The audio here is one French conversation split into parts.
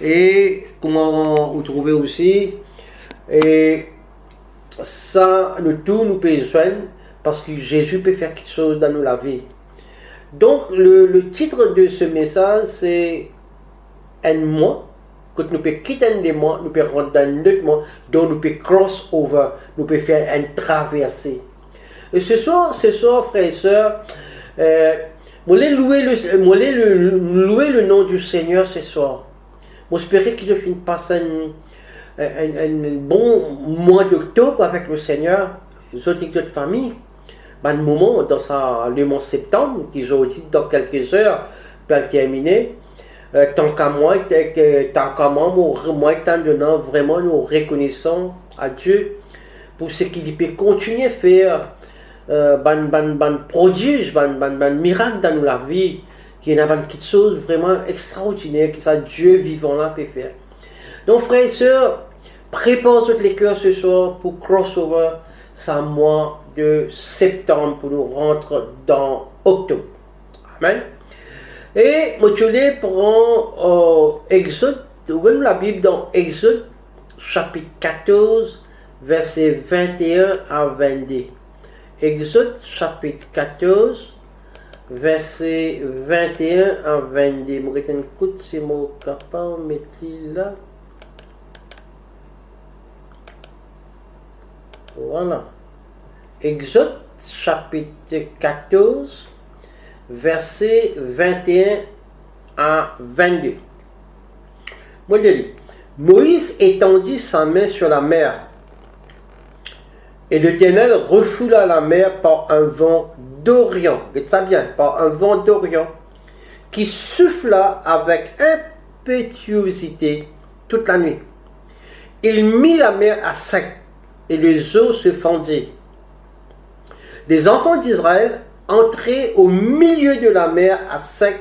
Et comment vous trouvez aussi, et ça, le tout nous peut joindre parce que Jésus peut faire quelque chose dans la vie. Donc, le titre de ce message, c'est un mois. Quand nous pouvons quitter un des mois, nous pouvons rentrer dans un autre mois, donc nous pouvons cross over, nous pouvons faire un traversée. Et ce soir, frères et sœurs, je voulais louer le nom du Seigneur ce soir. J'espère que je finis passer un bon mois d'octobre avec le Seigneur, les autres familles. Un moment, le mois de septembre, qui aujourd'hui dans quelques heures, peut terminer. Tant qu'à moi, étant donnant vraiment nous reconnaissons à Dieu pour ce qu'il peut continuer à faire, prodige, miracle dans la vie, qui est quelque chose vraiment extraordinaire que ça Dieu vivant là peut faire. Donc frères et sœurs, préparez tous les cœurs ce soir pour crossover ce mois de septembre pour nous rentrer dans octobre. Amen. Et je prends Exode, ouvrez la Bible dans Exode chapitre 14, versets 21 à 22. Exode chapitre 14, versets 21 à 22. Je vais un coup de ces mots capable de mettre là. Voilà. Exode chapitre 14, versets 21 à 22. Moi je dis, Moïse étendit sa main sur la mer, et l'Éternel refoula la mer par un vent d'Orient, regarde ça bien, par un vent d'Orient, qui souffla avec impétuosité toute la nuit. Il mit la mer à sec, et les eaux se fendirent. Les enfants d'Israël entraient au milieu de la mer à sec,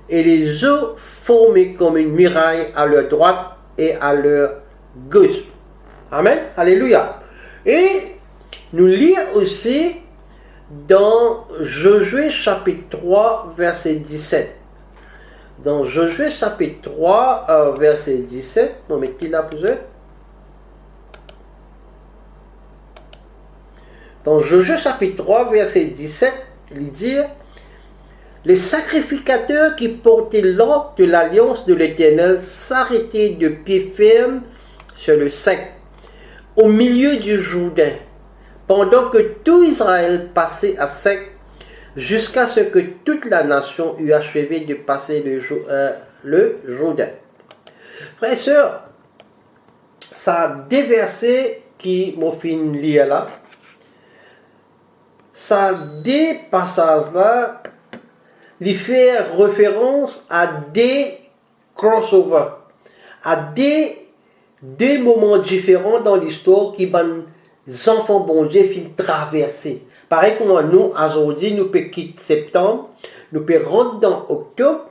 et les eaux formaient comme une muraille à leur droite et à leur gauche. Amen. Alléluia. Et nous lisons aussi dans Josué chapitre 3, verset 17. Dans Josué chapitre 3, verset 17, on met qui là pour eux? Dans Josué chapitre 3, verset 17, il dit: les sacrificateurs qui portaient l'arc de l'alliance de l'Éternel s'arrêtaient de pied ferme sur le sec, au milieu du Jourdain, pendant que tout Israël passait à sec, jusqu'à ce que toute la nation eût achevé de passer le Jourdain. Frères et sœurs, ça a des versets qui m'ont fait lire là. Ça des passages là, il fait référence à des crossovers, à des moments différents dans l'histoire qui les enfants bon Dieu finissent traverser. Pareil comme nous aujourd'hui, nous pouvons quitter septembre, nous pouvons rentrer dans octobre.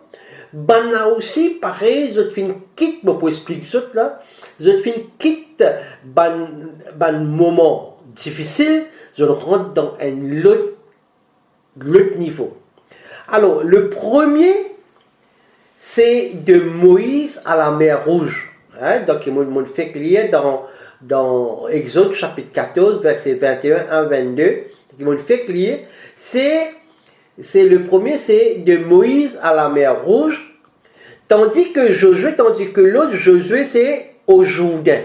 Là aussi, pareil, je finis quitte, pour expliquer ça là, je finis quitte moment difficile. Je rentre dans un autre niveau. Alors, le premier, c'est de Moïse à la mer Rouge. Donc, il fait lire dans Exode chapitre 14, verset 21 à 22. Il fait lire. C'est le premier, c'est de Moïse à la mer Rouge. Tandis que l'autre Josué, c'est au Jourdain.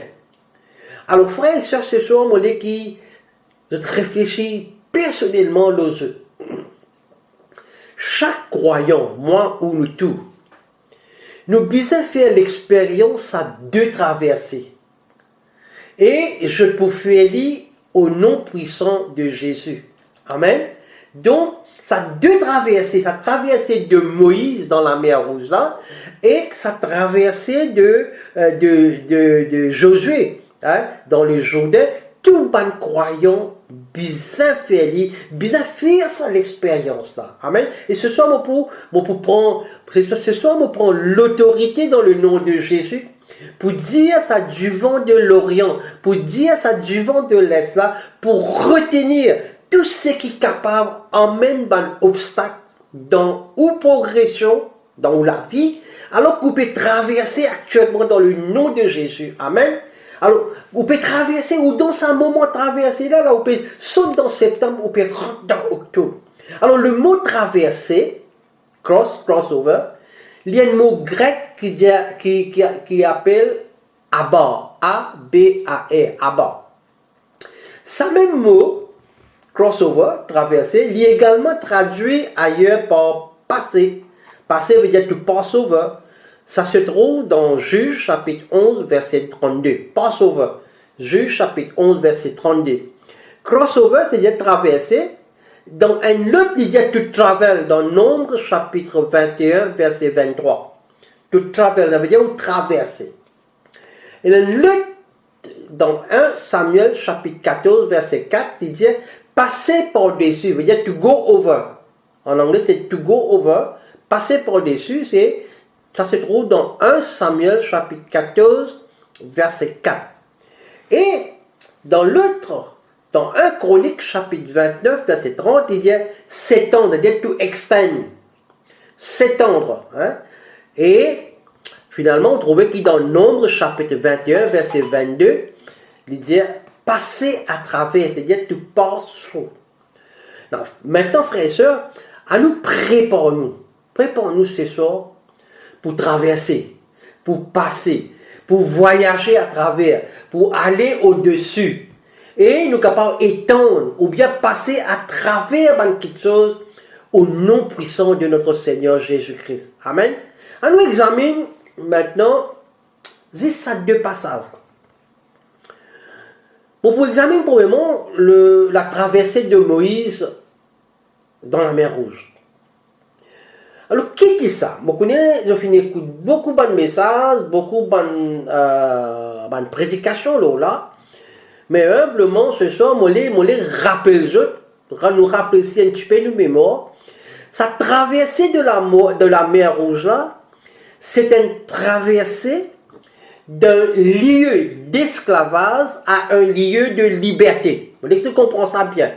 Alors, frères et sœurs, ce soir, moi, je réfléchis personnellement aux autres. Chaque croyant, moi ou nous tous, nous devons faire l'expérience à deux traversées. Et je peux faire lire au nom puissant de Jésus. Amen. Donc, ça deux traversées. Ça traversée de Moïse dans la mer Rouge là, et ça traversée de Josué dans le Jourdain. Tout bon croyant bizarre faire ça l'expérience là. Amen. Et ce soir, pour prendre l'autorité dans le nom de Jésus, pour dire ça du vent de l'Orient, pour dire ça du vent de l'Est là, pour retenir tout ce qui est capable emmène un obstacle dans ou progression dans la vie, alors que vous pouvez traverser actuellement dans le nom de Jésus. Amen. Alors, vous pouvez traverser, ou dans un moment traversé là, vous pouvez sauter dans septembre, vous pouvez rentrer dans octobre. Alors, le mot traverser, crossover, il y a un mot grec qui appelle abar, A-B-A-R, abar. Ce même mot, crossover, traverser, il est également traduit ailleurs par passer. Passer veut dire to pass over. Ça se trouve dans Juge chapitre 11, verset 32. Passover. Juge chapitre 11, verset 32. Crossover, c'est-à-dire traverser. Dans un autre, il dit to travel, dans Nombre chapitre 21, verset 23. To travel, ça veut dire traverser. Et l'autre, dans 1 Samuel chapitre 14, verset 4, il dit passer par-dessus, veut dire to go over. En anglais, c'est to go over. Passer par-dessus, ça se trouve dans 1 Samuel chapitre 14, verset 4. Et dans l'autre, dans 1 Chronique chapitre 29, verset 30, il dit s'étendre, c'est-à-dire to extend. S'étendre. Hein? Et finalement, on trouvait qu'il dans Nombre chapitre 21, verset 22, il dit passer à travers, c'est-à-dire to pass through. Maintenant, frères et sœurs, à nous préparons-nous. Préparons-nous ce soir pour traverser, pour passer, pour voyager à travers, pour aller au-dessus. Et nous sommes capables d'étendre ou bien passer à travers quelque chose au nom puissant de notre Seigneur Jésus-Christ. Amen. On nous examine maintenant ces deux passages. Bon, pour examiner premièrement la traversée de Moïse dans la mer Rouge. Alors, qui est ça? Je finis écouter beaucoup de messages, beaucoup de prédications là. Mais humblement, ce soir, je les rappelle, nous rappeler aussi un petit peu nos mémoires. Sa traversée de la mer Rouge là, c'est une traversée d'un lieu d'esclavage à un lieu de liberté. Vous voulez que tu comprends ça bien?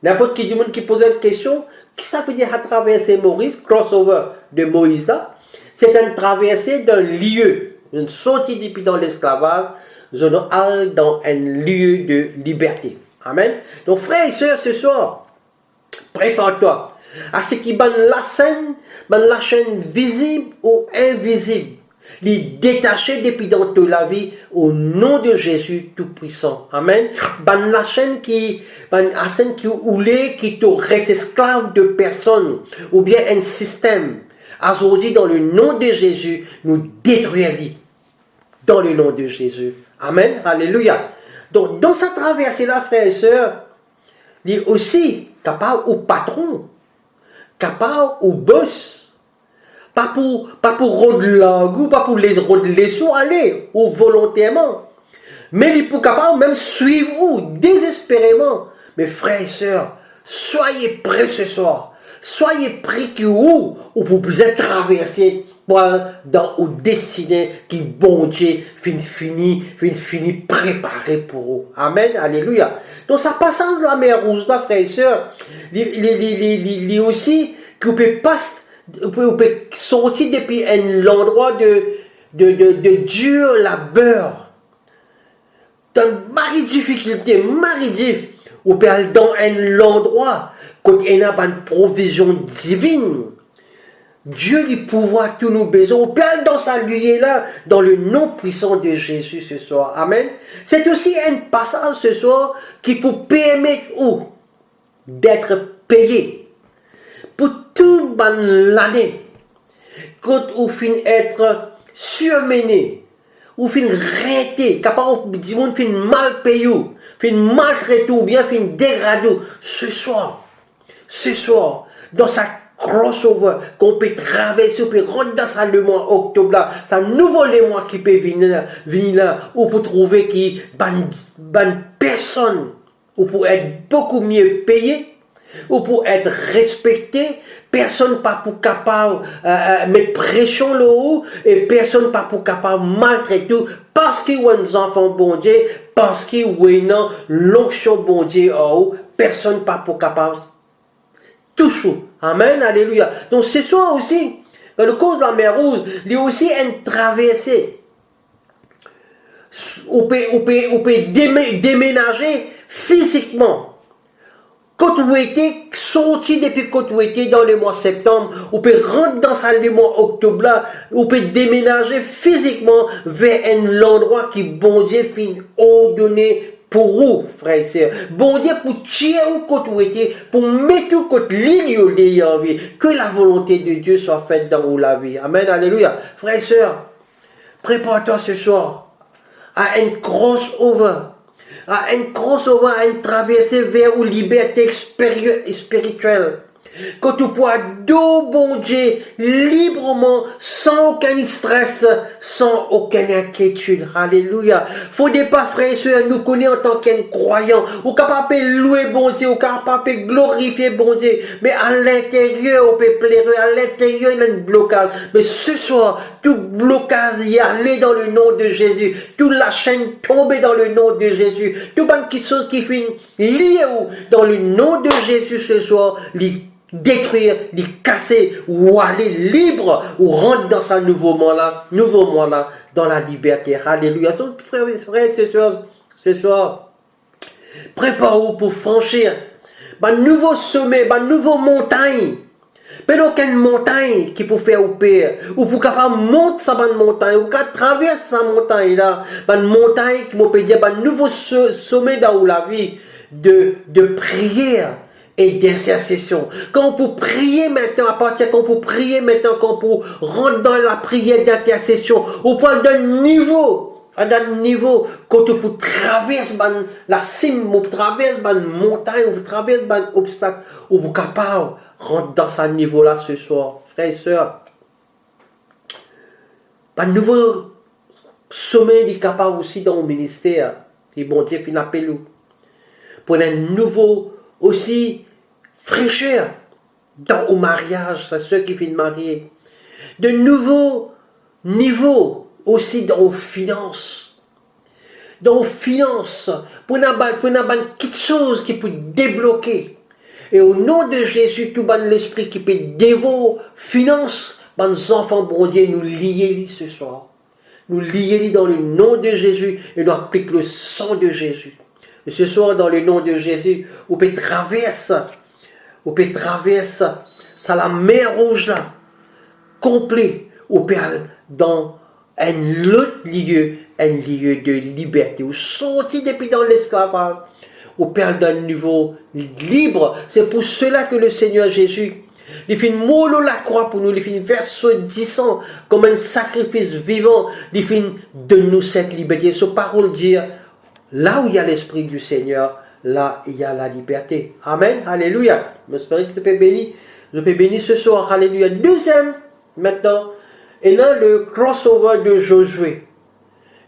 N'importe qui du monde qui pose une question, qu'est-ce que ça veut dire à traverser Moïse, crossover de Moïse là? C'est une traversée d'un lieu, une sortie depuis dans l'esclavage, dans un lieu de liberté. Amen. Donc frères et sœurs, ce soir, prépare-toi à ce qui ban la chaîne visible ou invisible, les détacher depuis dans toute la vie au nom de Jésus Tout-Puissant. Amen. Ban la chaîne qui te reste esclave de personne ou bien un système. Aujourd'hui, dans le nom de Jésus, nous détruisons dans le nom de Jésus. Amen. Alléluia. Donc, dans sa traversée-là, frères et sœurs, il est aussi capable au patron, capable au boss, pas pour rendre l'angoût, pas pour les laisser aller, ou volontairement. Mais il est capable même suivre ou désespérément. Mais frères et sœurs, soyez prêts ce soir. Soyez prêts que vous pouvez traverser au destiné qui bon Dieu fini préparé pour vous. Amen, alléluia. Donc ça passe dans la mer Rouge là, frères et sœurs, il aussi que vous pouvez sortir depuis un endroit de dur labeur, dans marie difficulté, vous pouvez aller dans un endroit quand il y a une provision divine. Dieu lui pouvoir tous nos besoins. On peut aller dans sa lieu là, dans le nom puissant de Jésus ce soir. Amen. C'est aussi un passage ce soir qui peut permettre d'être payé pour toute l'année. Quand on finit être surmené, ou fin raté, capable du monde fin mal payé, fin maltraité ou bien fin dégradé. Ce soir, dans sa crossover, qu'on peut traverser, on peut rentrer dans le mois octobre là, ça nouveau les mois qui peut venir là, ou pour trouver qui ban personne, ou pour être beaucoup mieux payé, ou pour être respecté, personne pas pour capable mettre pression là-haut, et personne pas pour capable maltraiter, parce qu'il y a des enfants bon Dieu, parce qu'il y a l'onction bon Dieu en haut, personne pas pour capable toujours. Amen, alléluia. Donc ce soir aussi, Dans le cause de la mer Rouge, il y a aussi une traversée. On peut déménager physiquement. Quand vous étiez sorti depuis quand vous étiez dans le mois de septembre, vous pouvez rentrer dans le mois octobre là, vous pouvez déménager physiquement vers un endroit qui bon Dieu fin ordonné pour vous, frères et sœurs. Bon Dieu pour tirer où quand vous étiez, pour mettre où quand ligne en vie, que la volonté de Dieu soit faite dans vous la vie. Amen, alléluia. Frères et sœurs, prépare-toi ce soir à un crossover. À un crossover, à une traversée vers une liberté spirituelle. Que tu pourras adorer bon Dieu librement, sans aucun stress, sans aucune inquiétude. Alléluia. Faut pas, frères et sœurs, nous connaître en tant qu'un croyant. Ou capable de louer bon Dieu, ou capable de glorifier bon Dieu. Mais à l'intérieur, on peut plaire, à l'intérieur, il y a un blocage. Mais ce soir, tout blocage y aller dans le nom de Jésus. Toute la chaîne tomber dans le nom de Jésus. Tout quelque chose qui finit lié dans le nom de Jésus ce soir, détruire, les casser, ou aller libre, ou rentrer dans ce nouveau mois-là, dans la liberté. Alléluia. Frères, ce soir, prépare-vous pour franchir un nouveau sommet, une nouvelle montagne. Pas aucune montagne qui peut faire au pire, ou pour capable monter sa montagne, ou qu'à traverser sa montagne là, une montagne qui peut dire un nouveau sommet dans la vie de prière et d'intercession. Quand on peut prier maintenant, à partir quand on peut prier maintenant, quand on peut rentrer dans la prière d'intercession, au point d'un niveau, quand on peut traverser la cime, on traverse une montagne, on traverse un obstacle, on peut capable rentrer dans ce niveau-là ce soir, frères et sœurs. Un nouveau sommet est capable aussi dans le ministère, et bon Dieu finit appel nous. Pour un nouveau aussi fraîcheur dans le mariage, c'est ceux qui viennent marier. De nouveaux niveaux aussi dans les finances. Dans les finances, pour quelque chose qui peut débloquer. Et au nom de Jésus, tout l'esprit qui peut dévorer finances, les enfants, bon Dieu, nous lier ce soir. Nous lier dans le nom de Jésus et nous appliquer le sang de Jésus. Et ce soir, dans le nom de Jésus, on peut traverser ça la mer Rouge là, complet, on peut aller dans un autre lieu de liberté. On sortit depuis dans l'esclavage, on peut aller d'un niveau libre. C'est pour cela que le Seigneur Jésus, il fait mourir la croix pour nous, il fait verset 10 comme un sacrifice vivant, il fait de nous cette liberté. Sa parole dit, là où il y a l'Esprit du Seigneur, là il y a la liberté. Amen, alléluia. J'espère que tu peux bénir. Je peux bénir ce soir, alléluia. Deuxième, maintenant, et là le crossover de Josué.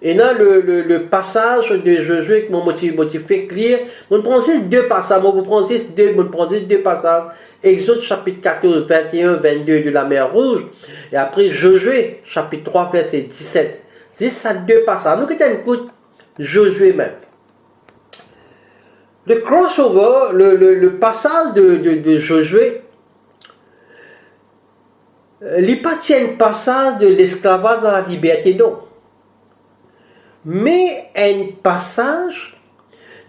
Et là le passage de Josué que mon motif fait clair. On prend ces deux passages, on prend ces deux passages. Exode chapitre 14, 21, 22 de la mer Rouge. Et après Josué chapitre 3, verset 17. C'est ça deux passages. Nous écoutons Josué même. Le crossover, le passage de Josué, il n'est pas un passage de l'esclavage dans la liberté, non. Mais un passage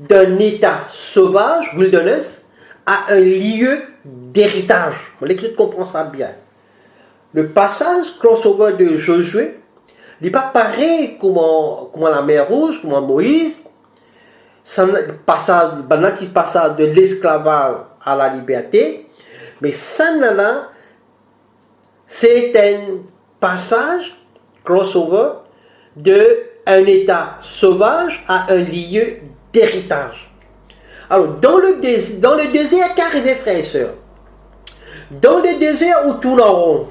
d'un état sauvage, wilderness, à un lieu d'héritage. On comprend ça bien. Le passage crossover de Josué, il n'est pas pareil comme la mer Rouge, comme Moïse. C'est un passage de l'esclavage à la liberté. Mais ça là, c'est un passage crossover d'un état sauvage à un lieu d'héritage. Alors, dans le désert, qu'arrivait, frères et sœurs? Dans le désert, on tourne en rond.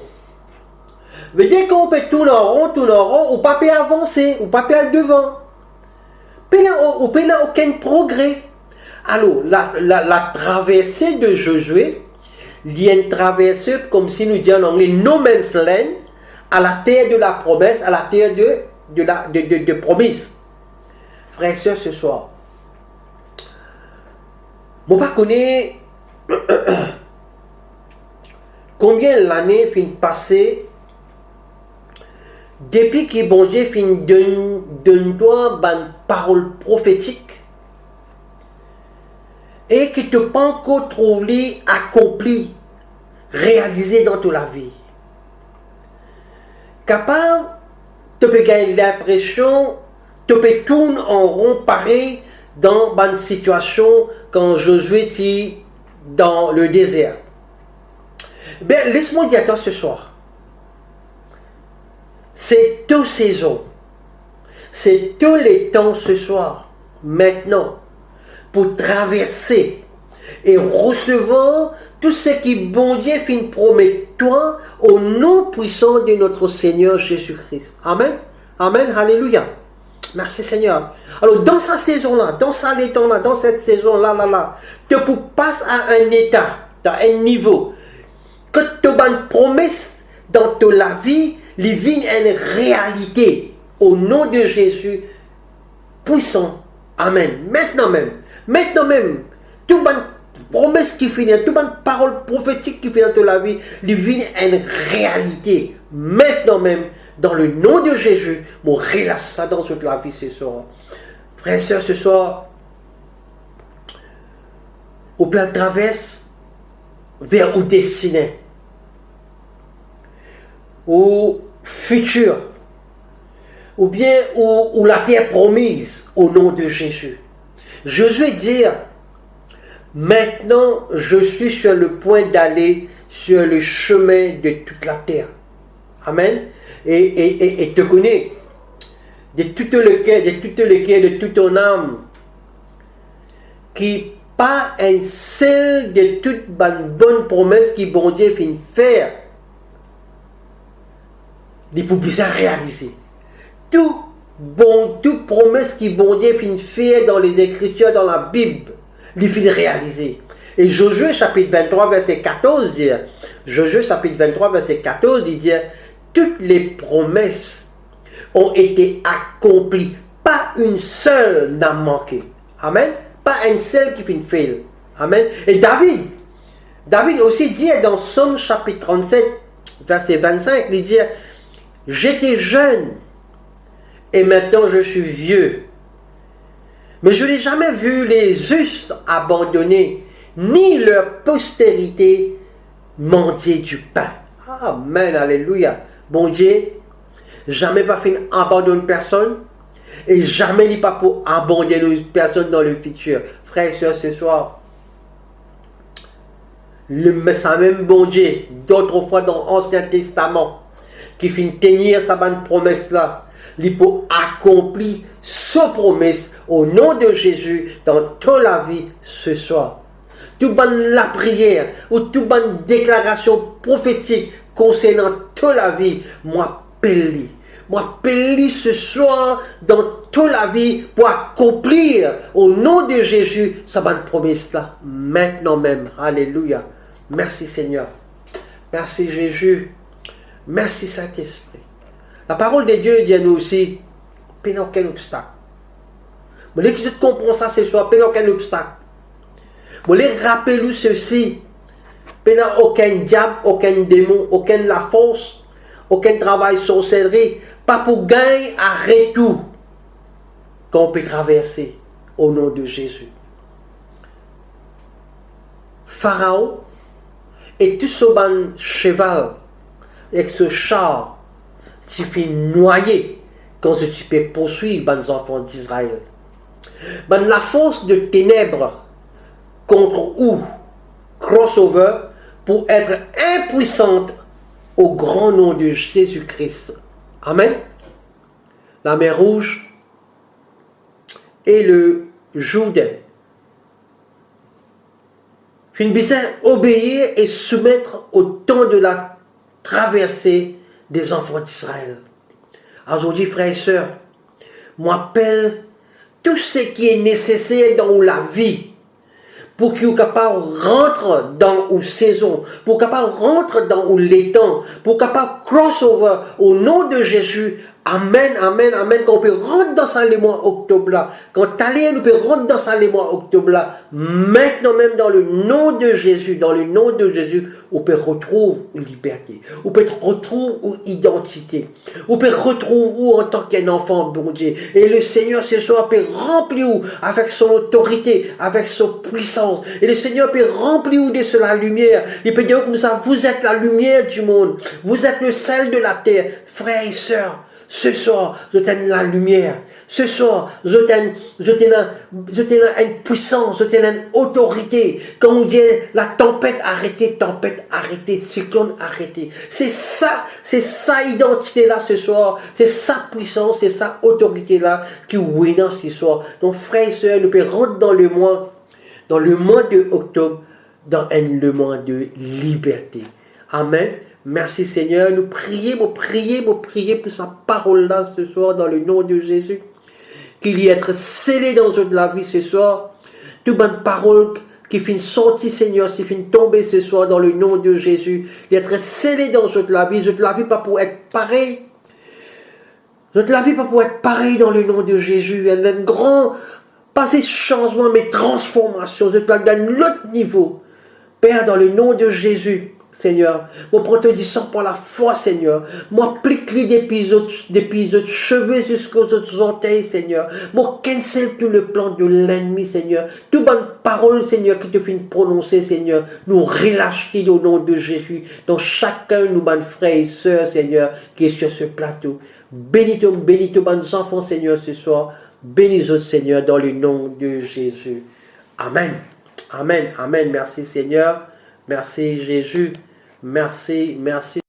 Mais dès qu'on peut tourner en rond, on ne peut pas avancer, on ne peut pas aller devant. On ne peut pas aucun progrès. Alors, la traversée de Josué, il y a une traversée, comme si nous disions en anglais, no man's land, à la terre de la promesse, à la terre de promise. Frères et sœurs, ce soir, je ne sais pas combien l'année finit passée depuis que bon Dieu fin donne-toi une parole prophétique et que tu n'as pas encore trouvé accompli, réalisé dans toute la vie. Capable, tu peux gagner l'impression, tu peux tourner en rond pareil dans une situation quand Josué était dans le désert. Ben, laisse-moi dire attends ce soir. C'est toute saison. C'est tous les temps ce soir, maintenant, pour traverser et recevoir tout ce qui bon Dieu fin promet toi au nom puissant de notre Seigneur Jésus-Christ. Amen. Amen. Alléluia. Merci Seigneur. Alors dans cette saison-là, dans ce temps-là, dans cette saison-là, tu peux passer à un état, à un niveau, que tu as une promesse dans ta vie, les vignes une réalité au nom de Jésus puissant. Amen. Maintenant même, toute bonne promesse qui finit, toute bonne parole prophétique qui finit dans la vie, les vignes une réalité. Maintenant même, dans le nom de Jésus, mon relâche ça dans toute la vie ce soir. Frères et sœurs, ce soir, au plein traverse vers où destiné, au futur, ou bien où la terre promise au nom de Jésus. Josué dit, maintenant je suis sur le point d'aller sur le chemin de toute la terre. Amen. Et te connais de tout le cœur, de toute ton âme, qui pas un seul de toute bonne promesse qui bon Dieu finit faire, il faut bien réaliser. Toute promesse qui bon Dieu finit faire dans les Écritures, dans la Bible, il finit réaliser. Et Josué chapitre 23 verset 14 dit, Josué chapitre 23 verset 14 il dit, toutes les promesses ont été accomplies. Pas une seule n'a manqué. Amen. Pas une seule qui finit fail. Amen. Et David aussi dit dans Somme chapitre 37 verset 25, il dit, j'étais jeune et maintenant je suis vieux. Mais je n'ai jamais vu les justes abandonnés, ni leur postérité mendier du pain. Amen, alléluia. Bon Dieu, jamais pas fait abandonner personne, et jamais il pas pour abandonner personne dans le futur. Frères et sœurs, ce soir, ça même bon Dieu, d'autres fois dans l'Ancien Testament, qui finit tenir sa bonne promesse là, il peut accomplir sa promesse au nom de Jésus dans toute la vie ce soir. Toute bonne la prière ou toute bonne déclaration prophétique concernant toute la vie, moi appelle ce soir dans toute la vie pour accomplir au nom de Jésus sa bonne promesse là, maintenant même. Alléluia. Merci Seigneur. Merci Jésus. Merci Saint-Esprit. La parole de Dieu dit à nous aussi, pas aucun obstacle. Mais que je comprends ça ce soir, pas aucun obstacle. Mais rappelez-vous ceci, pas aucun diable, aucun démon, aucun la force, aucun travail sorcellerie, pas pour gagner à retour qu'on peut traverser au nom de Jésus. Pharaon et tout ce bon cheval avec ce char qui fait noyer quand tu peux poursuivre les enfants d'Israël. Ben, la force de ténèbres contre où crossover pour être impuissante au grand nom de Jésus-Christ. Amen. La mer Rouge et le Jourdain. Fin bien obéir et soumettre au temps de la traversée des enfants d'Israël. Aujourd'hui, frères et sœurs, m'appelle tout ce qui est nécessaire dans la vie pour qu'il soit capable de rentrer dans une saison, pour qu'il soit capable de rentrer dans les temps, pour qu'il soit capable de crossover au nom de Jésus Amen, amen, amen. Quand on peut rentrer dans ça les mois octobre là, quand t'allais, nous peut rentrer dans ça les mois octobre là, maintenant même dans le nom de Jésus, on peut retrouver une liberté, on peut retrouver une identité, on peut retrouver en tant qu'un enfant bon Dieu. Et le Seigneur ce soir peut remplir avec son autorité, avec son puissance. Et le Seigneur peut remplir de la lumière. Il peut dire comme ça, vous êtes la lumière du monde, vous êtes le sel de la terre, frères et sœurs. Ce soir, je t'ai la lumière. Ce soir, je t'ai une puissance, je t'ai une autorité. Quand on dit la tempête arrêtée, cyclone arrêté. C'est ça identité-là ce soir. C'est sa puissance, c'est sa autorité-là qui est ce soir. Donc, frères et sœurs, nous pouvons rentrer dans le mois de octobre, dans le mois de liberté. Amen. Merci Seigneur, nous prions pour sa parole-là ce soir dans le nom de Jésus. Qu'il y ait être scellé dans la vie ce soir. Toute bonne parole qui finit sortir Seigneur, qui finit tomber ce soir dans le nom de Jésus. Il y être scellé dans la vie. La vie pas pour être pareil. La vie pas pour être pareil dans le nom de Jésus. Elle a un grand, pas ces changements, mais transformation. Je te la donne l'autre niveau. Père, dans le nom de Jésus. Seigneur, moi prends ton sang par la foi, Seigneur. Moi plique-les depuis les cheveux jusqu'aux autres orteils, Seigneur. Moi cancel tout le plan de l'ennemi, Seigneur. Toute bonne parole, Seigneur, qui te fait prononcer, Seigneur, nous relâche au nom de Jésus. Donc chacun, nous, bonnes frères et sœurs, Seigneur, qui est sur ce plateau. Bénis tous bonnes enfants, Seigneur, ce soir. Bénis-nous, Seigneur, dans le nom de Jésus. Amen. Amen. Amen. Merci, Seigneur. Merci Jésus, merci